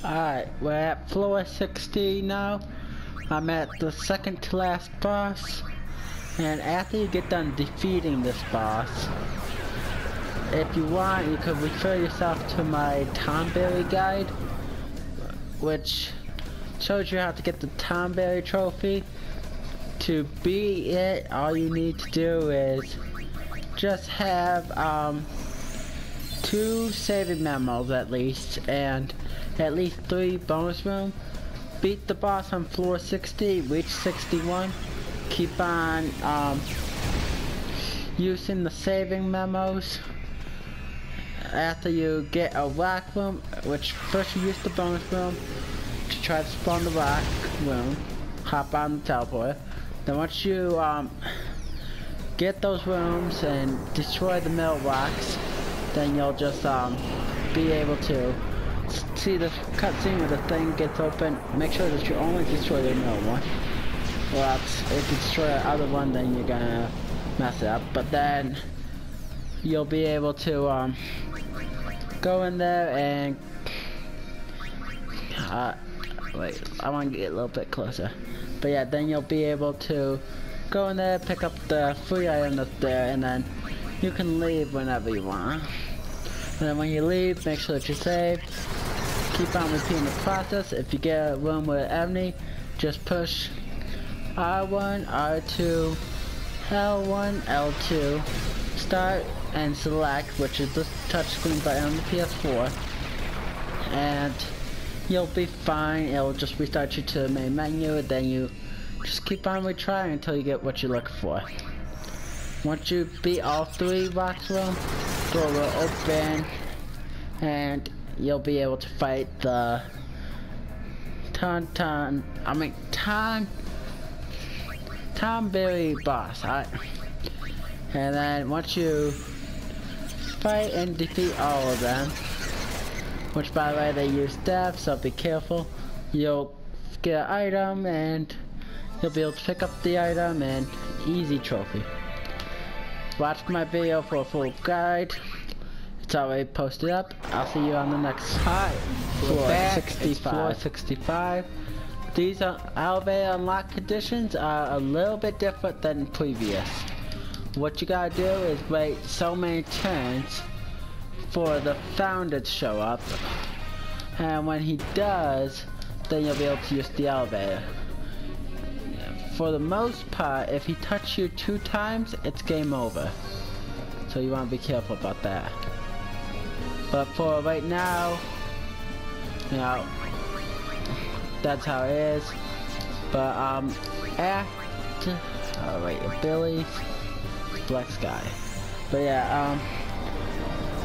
Alright, we're at floor 60 now. I'm at the second to last boss. And after you get done defeating this boss, if you want, you could refer yourself to my Tomberry guide, which shows you how to get the Tomberry trophy. To beat it, all you need to do is just have 2 saving memos at least, and at least 3 bonus room. Beat the boss on floor 60, reach 61. Keep on using the saving memos. After you get a rock room, which first you use the bonus room to try to spawn the rock room, hop on the teleporter. Then once you get those rooms and destroy the middle rocks, then you'll just be able to see the cutscene where the thing gets open. Make sure that you only destroy the middle one, or else if you destroy the other one, then you're gonna mess it up. But then you'll be able to go in there and wait, I want to get a little bit closer. But yeah, then you'll be able to go in there, pick up the free item that's there, and then you can leave whenever you want. And then when you leave, make sure that you save. Keep on repeating the process. If you get a room with enemy, just push R1, R2, L1, L2, start and select, which is the touchscreen button on the PS4, and you'll be fine. It'll just restart you to the main menu, and then you just keep on retrying until you get what you're looking for. Once you beat all 3 rocks room, door will open, and you'll be able to fight the Tomberry boss, alright? And then once you fight and defeat all of them, which by the way they use staff, so be careful, you'll get an item and you'll be able to pick up the item, and easy trophy. Watch my video for a full guide. It's already posted up. I'll see you on the next floor 65. Floor 65. These elevator unlock conditions are a little bit different than previous. What you gotta do is wait so many turns for the founder to show up, and when he does, then you'll be able to use the elevator. For the most part, if he touches you 2 times, it's game over. So you want to be careful about that. But for right now, you know, that's how it is. But after, oh wait, abilities, Black Sky. But yeah,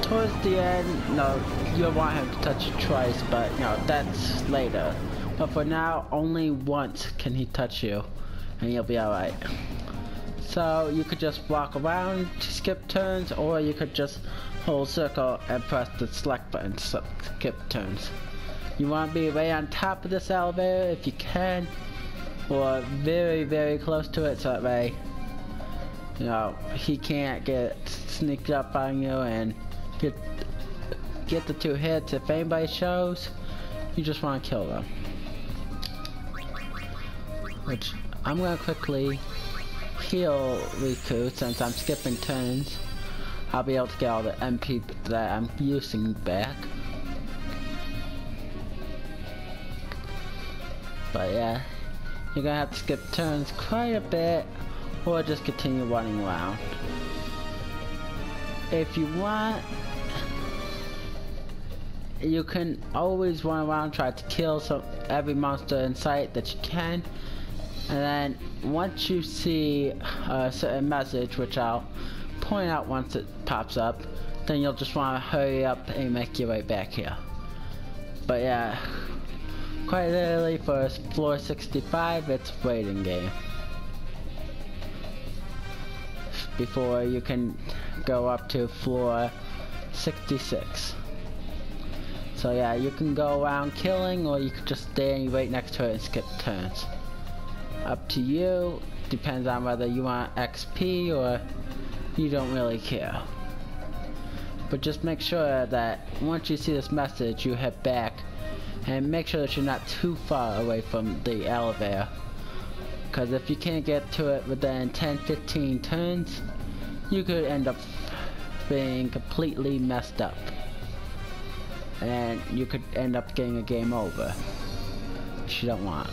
towards the end, no, you'll want him to touch you twice, but you know, that's later. But for now, only once can he touch you, and you'll be alright. So you could just walk around to skip turns, or you could just hold circle and press the select button to skip turns. You want to be right on top of this elevator if you can, or very, very close to it, so that way, you know, he can't get sneaked up on you and get the 2 hits. If anybody shows, you just want to kill them. Which I'm gonna quickly heal Riku since I'm skipping turns. I'll be able to get all the MP that I'm using back. But yeah, you're gonna have to skip turns quite a bit, or just continue running around. If you want, you can always run around, try to kill every monster in sight that you can. And then once you see a certain message, which I'll point out once it pops up, then you'll just want to hurry up and make your way back here. But yeah, quite literally for floor 65, it's a waiting game before you can go up to floor 66. So yeah, you can go around killing, or you could just stay right next to it and skip turns. Up to you. Depends on whether you want XP or you don't really care. But just make sure that once you see this message, you head back And make sure that you're not too far away from the elevator. Because if you can't get to it within 10-15 turns, you could end up being completely messed up. And you could end up getting a game over, which you don't want.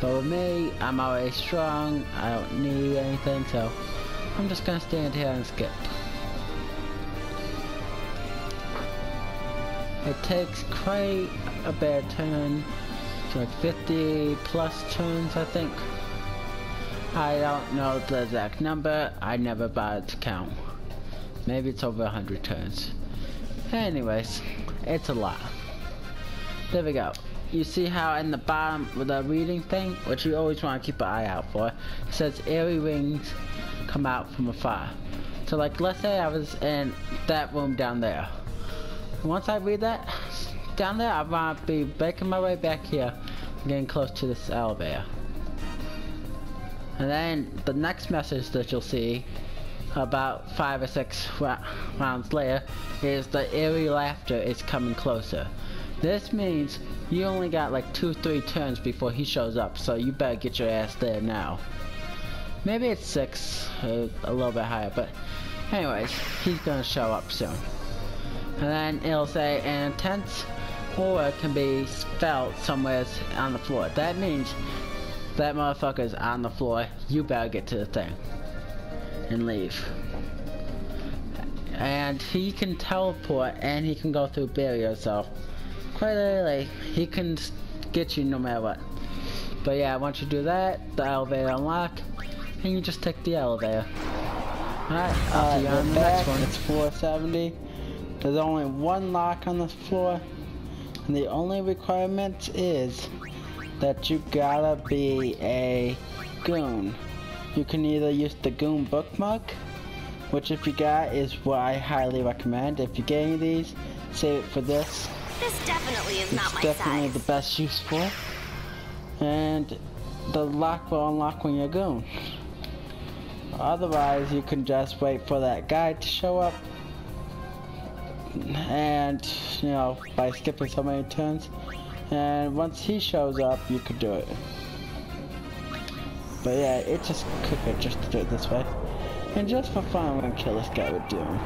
But with me, I'm already strong, I don't need anything, so I'm just gonna stand here and skip. It takes quite a bit of turn, like 50 plus turns I think. I don't know the exact number, I never bothered to count. Maybe it's over 100 turns. Anyways, it's a lot. There we go. You see how in the bottom with the reading thing, which you always want to keep an eye out for, it says eerie rings come out from afar. So like, let's say I was in that room down there. Once I read that down there, I want to be making my way back here, getting close to this elevator. And then the next message that you'll see about 5 or 6 rounds later is the eerie laughter is coming closer. This means you only got like 2-3 turns before he shows up, so you better get your ass there now. Maybe it's 6, a little bit higher, but anyways, he's gonna show up soon. And then it'll say an intense horror can be felt somewhere on the floor. That means that motherfucker's on the floor, you better get to the thing and leave. And he can teleport and he can go through barriers, so quite literally, he can get you no matter what. But yeah, once you do that, the elevator unlock, and you just take the elevator. Alright, I'll see you on the next one. It's floor 70. There's only one lock on this floor, and the only requirement is that you gotta be a goon. You can either use the goon bookmark, which if you got is what I highly recommend. If you get any of these, save it for this. This definitely is not my size. It's definitely the best use for it. And the lock will unlock when you're goon. Otherwise, you can just wait for that guy to show up. And, you know, by skipping so many turns. And once he shows up, you can do it. But yeah, it's just quicker just to do it this way. And just for fun, I'm gonna kill this guy with Doom.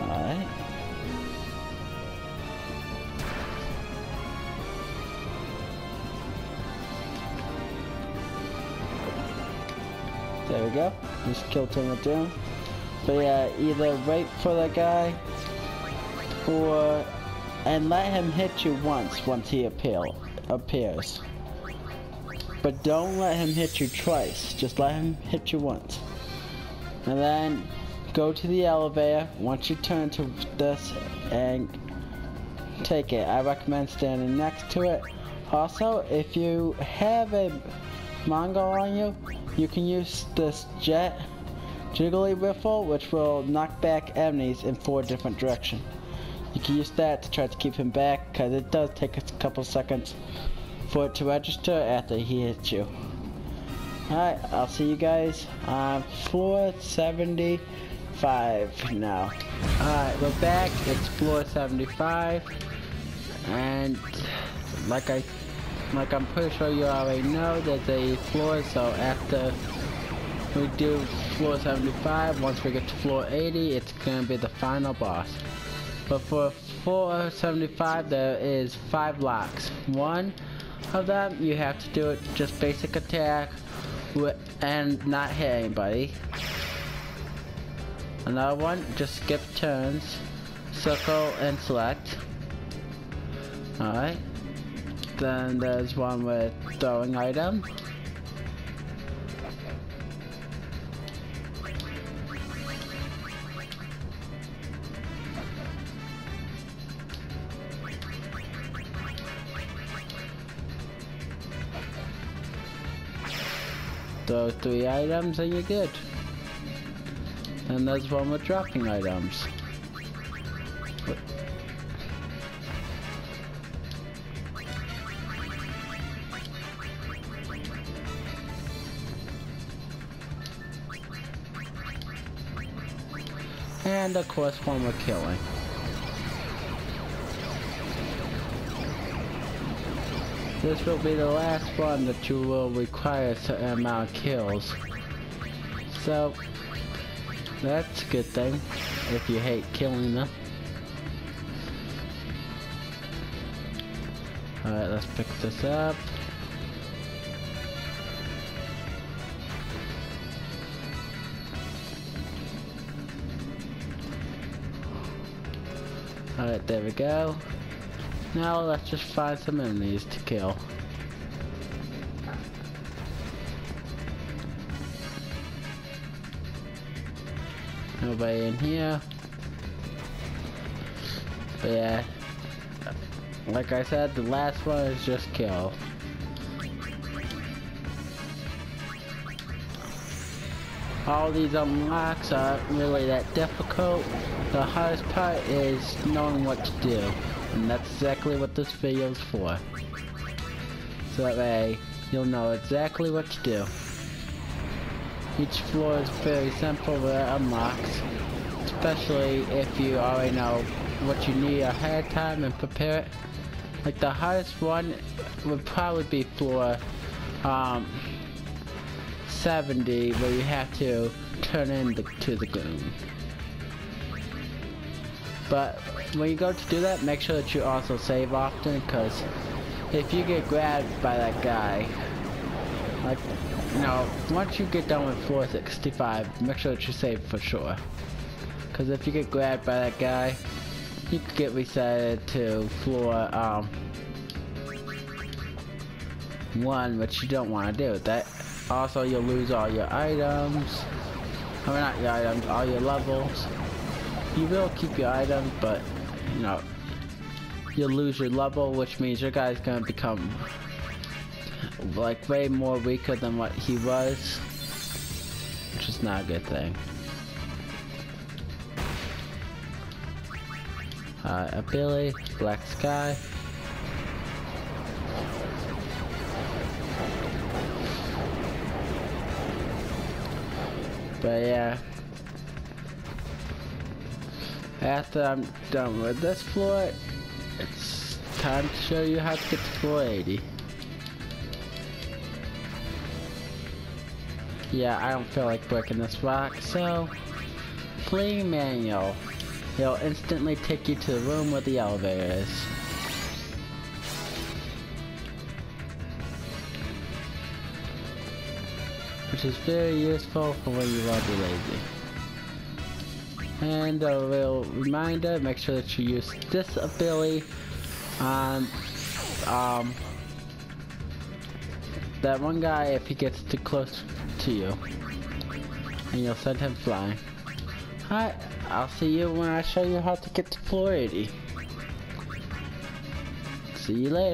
Alright. There we go. Just killed him with Doom. But yeah, either wait for that guy and let him hit you once he appears. But don't let him hit you twice. Just let him hit you once. And then go to the elevator once you turn to this and take it. I recommend standing next to it. Also, if you have a Mongol on you, you can use this jet jiggly riffle, which will knock back enemies in 4 different directions. You can use that to try to keep him back, because it does take a couple seconds for it to register after he hits you. Alright, I'll see you guys on floor 75 now. Alright, we're back. It's floor 75. And like I'm pretty sure you already know, there's a floor, so after we do floor 75, once we get to floor 80, it's gonna be the final boss. But for floor 75, there is 5 locks. One of them, you have to do it just basic attack and not hit anybody. Another one, just skip turns, circle and select. Alright. Then there's one with throwing item. Throw 3 items and you're good. And there's one with dropping items. and of course one more killing. This will be the last one that you will require a certain amount of kills. So, that's a good thing, if you hate killing them. Alright, let's pick this up. Alright, there we go. Now let's just find some enemies to kill. Nobody in here. But yeah, like I said, the last one is just kill. All these unlocks aren't really that difficult. The hardest part is knowing what to do. And that's exactly what this video is for. So that way, you'll know exactly what to do. Each floor is very simple with unlocks. Especially if you already know what you need ahead of time and prepare it. Like the hardest one would probably be floor 70, where you have to turn into the goon. But when you go to do that, make sure that you also save often, because if you get grabbed by that guy, like, you know, once you get done with floor 65, make sure that you save for sure. Because if you get grabbed by that guy, you could get reset to floor 1, which you don't want to do. That also, you'll lose all your items. I mean, not your items, all your levels. You will keep your items, but you know, you'll lose your level, which means your guy's gonna become like way more weaker than what he was, which is not a good thing. A Billy, Black Sky. But yeah, after I'm done with this floor, it's time to show you how to get to floor 80. Yeah, I don't feel like breaking this rock, so fleeing manual. It'll instantly take you to the room where the elevator is. Which is very useful for when you want to be lazy. And a little reminder, make sure that you use this ability on that one guy if he gets too close to you. And you'll send him flying. Alright, I'll see you when I show you how to get to floor 80. See you later.